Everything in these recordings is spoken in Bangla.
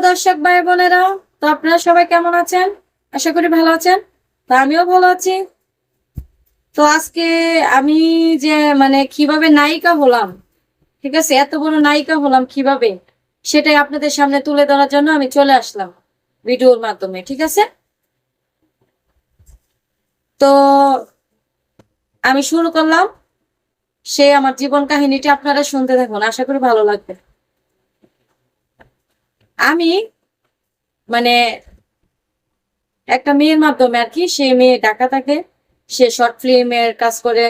দর্শক ভাই বোনেরা, তো আপনারা সবাই কেমন আছেন? আশা করি ভালো আছেন। তো আমিও ভালো আছি। তো আজকে আমি যে কিভাবে নায়িকা হলাম, ঠিক আছে, এত বড় নায়িকা হলাম কিভাবে, সেটাই আপনাদের সামনে তুলে ধরার জন্য আমি চলে আসলাম ভিডিওর মাধ্যমে। ঠিক আছে, তো আমি শুরু করলাম। সে আমার জীবন কাহিনীটি আপনারা শুনতে থাকুন, আশা করি ভালো লাগবে। আমি মানে একটা মেয়ের মাধ্যমে আর কি, সে মেয়ে ঢাকা থাকে, সে শর্ট ফিল্মের কাজ করে,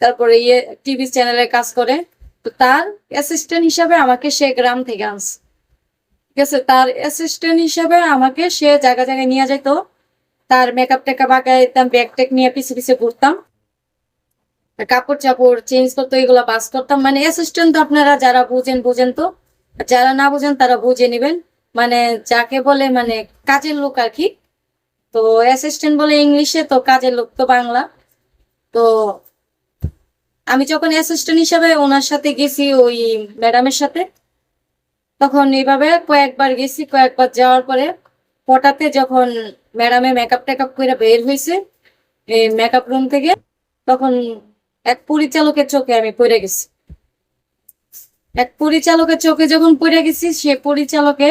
তারপরে টিভি চ্যানেলের কাজ করে। তো তার অ্যাসিস্ট্যান্ট হিসাবে আমাকে সে গ্রাম থেকে আনছে। ঠিক আছে, তার অ্যাসিস্ট্যান্ট হিসাবে আমাকে সে জায়গায় জায়গায় নিয়ে যেত। তার মেকআপ টেকআপ আঁকাইতাম, ব্যাগ টেক নিয়ে পিছে পিছে ঘুরতাম, কাপড় চাপড় চেঞ্জ করতো, এগুলো বাস করতাম। মানে অ্যাসিস্ট্যান্ট তো আপনারা যারা বুঝেন বুঝেন, তো যারা না বুঝেন তারা বুঝে নিবেন। মানে যাকে বলে কাজের লোক আর কি। তো অ্যাসিস্ট্যান্ট বলে ইংলিশে, তো কাজের লোক তো বাংলা। তো আমি যখন অ্যাসিস্ট্যান্ট হিসাবে ওনার সাথে গেছি, ওই ম্যাডামের সাথে, তখন এইভাবে কয়েকবার গেছি। কয়েকবার যাওয়ার পরে হঠাৎ যখন ম্যাডামে মেকআপ টেকআপ করে বের হয়েছে এই মেকআপ রুম থেকে, তখন এক পরিচালকের চোখে আমি পড়ে গেছি। এক পরিচালকের চোখে যখন পড়ে গেছি, সে পরিচালকে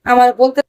আমার বলতে